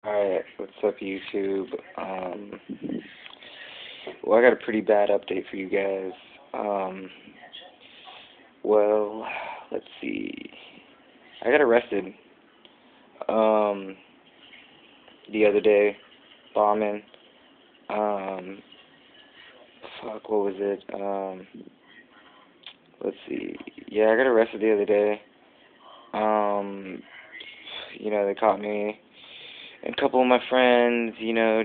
Alright, what's up YouTube? Well, I got a pretty bad update for you guys. Well, let's see. I got arrested, the other day, bombing. Fuck, what was it? Let's see. Yeah, I got arrested the other day. They caught me and a couple of my friends,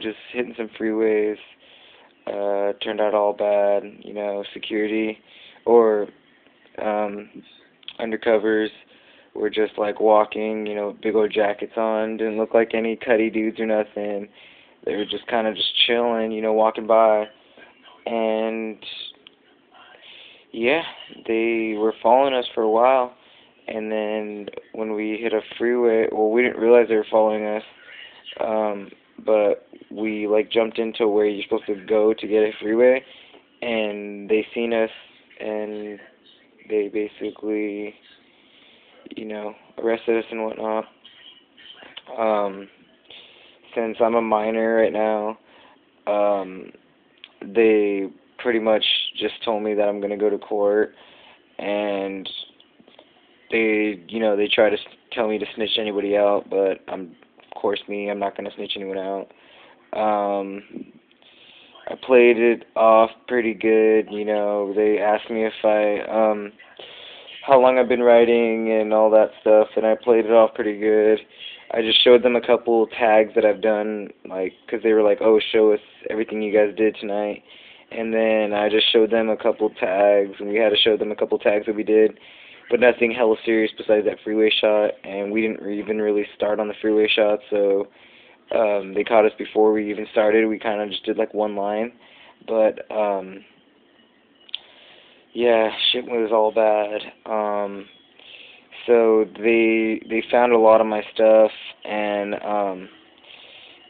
just hitting some freeways. Turned out all bad, security or undercovers were just like walking, big old jackets on, didn't look like any cutty dudes or nothing. They were just kind of just chilling, walking by, and yeah, they were following us for a while, and then when we hit a freeway, well, we didn't realize they were following us, but we like jumped into where you're supposed to go to get a freeway, and they seen us, and they basically, arrested us and whatnot. Since I'm a minor right now, they pretty much just told me that I'm gonna go to court, and they try to tell me to snitch anybody out, but of course I'm not gonna snitch anyone out. I played it off pretty good, they asked me if how long I've been writing and all that stuff, and I played it off pretty good. I just showed them a couple tags that I've done, because they were like, oh, show us everything you guys did tonight. And then I just showed them a couple tags, and we had to show them a couple tags that we did, but nothing hella serious besides that freeway shot, and we didn't even really start on the freeway shot, so they caught us before we even started. We kind of just did like one line, but yeah, shit was all bad. So they found a lot of my stuff, and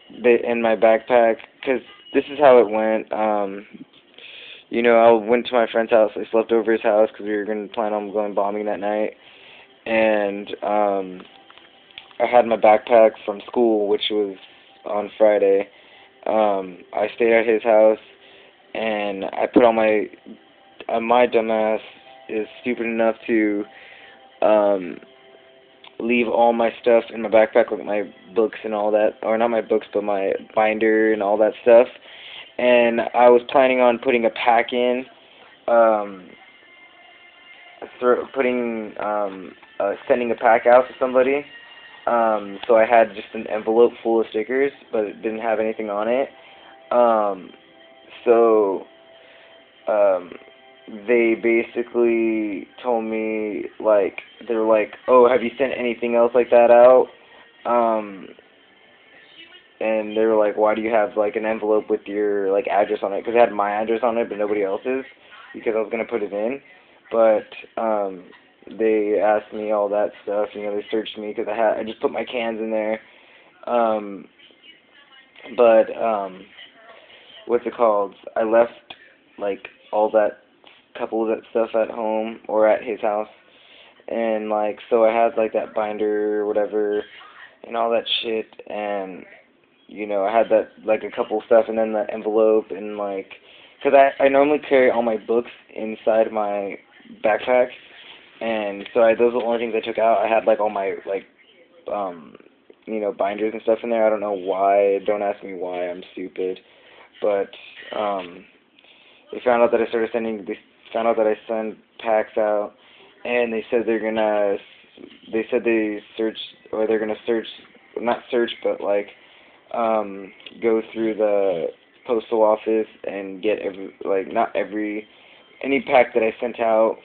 in my backpack, because this is how it went. I went to my friend's house. I slept over his house because we were going to plan on going bombing that night, and I had my backpack from school, which was on Friday. I stayed at his house, and I put all my dumbass is stupid enough to leave all my stuff in my backpack, like my books and all that, or not my books, but my binder and all that stuff. And I was planning on putting a pack in, sending a pack out to somebody. So I had just an envelope full of stickers, but it didn't have anything on it. They basically told me, they were like, oh, have you sent anything else like that out? And they were like, why do you have, an envelope with your, address on it? Because it had my address on it, but nobody else's, because I was going to put it in. But, they asked me all that stuff, they searched me, because I just put my cans in there. What's it called? I left, all that, couple of that stuff at home, or at his house. And, so I had, that binder, or whatever, and all that shit, and I had that, a couple stuff, and then the envelope, and, because I normally carry all my books inside my backpack, and so those are the only things I took out. I had, all my, binders and stuff in there. I don't know why. Don't ask me why. I'm stupid. But, they found out that I send packs out, and they said they're gonna search, not search, but, go through the postal office and get any pack that I sent out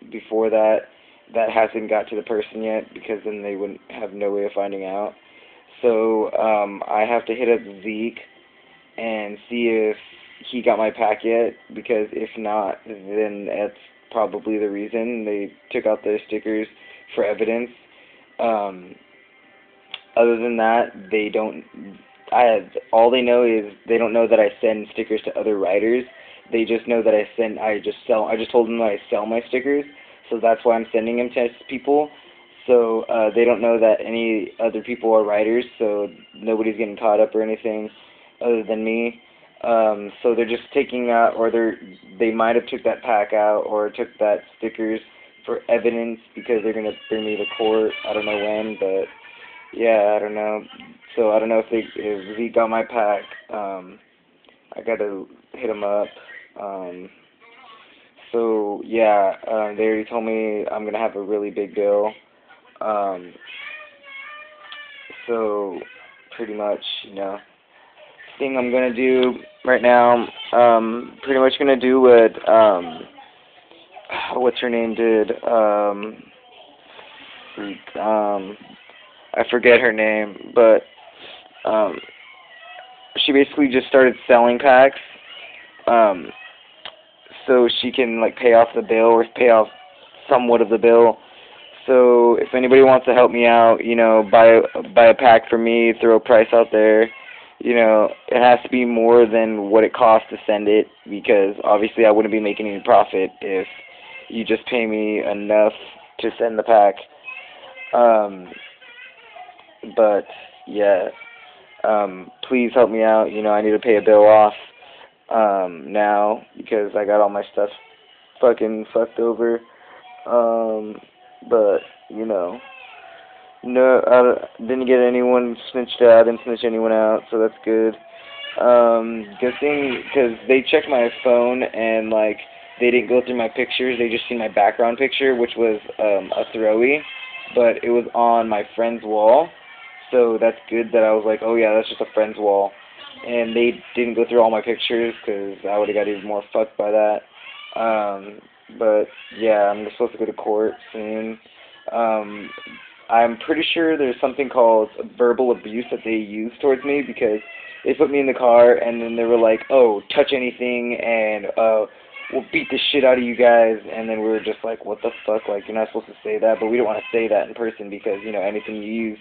before that hasn't got to the person yet, because then they wouldn't have no way of finding out. So I have to hit up Zeke and see if he got my pack yet, because if not, then that's probably the reason they took out their stickers for evidence. Other than that, all they know is they don't know that I send stickers to other writers. They just know that I just told them that I sell my stickers, so that's why I'm sending them to people. So they don't know that any other people are writers, so nobody's getting caught up or anything other than me. So they're just taking that, or they might have took that pack out or took that stickers for evidence because they're gonna bring me to court. I don't know when, but yeah, I don't know. So I don't know if he got my pack. I gotta hit him up. So yeah, they already told me I'm gonna have a really big bill. Um, so pretty much, thing I'm gonna do right now, pretty much gonna do what what's her name did. I forget her name, but she basically just started selling packs. Um, so she can like pay off the bill or pay off somewhat of the bill. So if anybody wants to help me out, buy a pack for me, throw a price out there. It has to be more than what it costs to send it, because obviously I wouldn't be making any profit if you just pay me enough to send the pack. But yeah, please help me out. I need to pay a bill off now because I got all my stuff fucking fucked over. But no, I didn't get anyone snitched out. I didn't snitch anyone out, so that's good. Good thing, because they checked my phone and like they didn't go through my pictures. They just seen my background picture, which was a throwy, but it was on my friend's wall. So that's good that I was like, oh yeah, that's just a friend's wall. And they didn't go through all my pictures because I would have got even more fucked by that. But yeah, I'm supposed to go to court soon. I'm pretty sure there's something called verbal abuse that they used towards me, because they put me in the car and then they were like, oh, touch anything and we'll beat the shit out of you guys. And then we were just like, what the fuck? Like, you're not supposed to say that, but we don't want to say that in person because, anything you use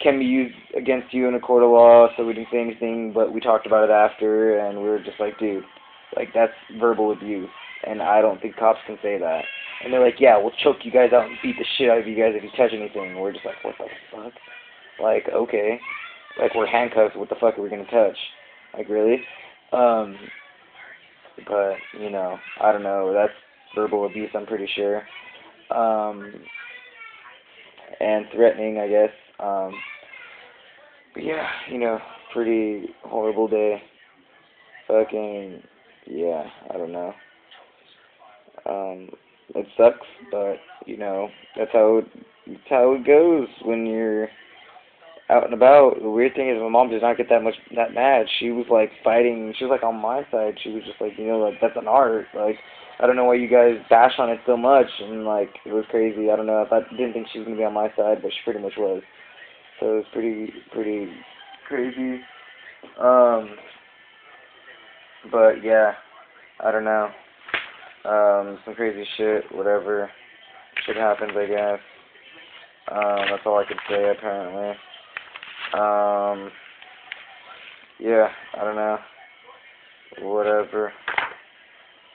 can be used against you in a court of law, so we didn't say anything, but we talked about it after, and we were just like, dude, like, that's verbal abuse, and I don't think cops can say that. And they're like, yeah, we'll choke you guys out and beat the shit out of you guys if you touch anything. And we're just like, what the fuck? Like, okay. Like, we're handcuffed, what the fuck are we gonna touch? Like, really? But, I don't know, that's verbal abuse, I'm pretty sure. And threatening, I guess. But yeah, pretty horrible day. Fucking, yeah, I don't know. It sucks, but, that's how it goes when you're out and about. The weird thing is my mom did not get that mad. She was like fighting, she was like on my side. She was just like, like, that's an art. Like, I don't know why you guys bash on it so much, and like, it was crazy. I don't know, didn't think she was gonna be on my side, but she pretty much was. So it was pretty crazy. But yeah, I don't know. Some crazy shit, whatever. Shit happens, I guess. That's all I could say, apparently. Yeah, I don't know. Whatever.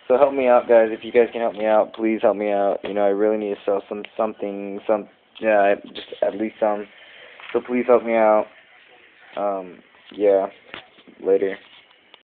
So help me out, guys. If you guys can help me out, please help me out. I really need to sell something, yeah, just at least some. So please help me out. Yeah, later.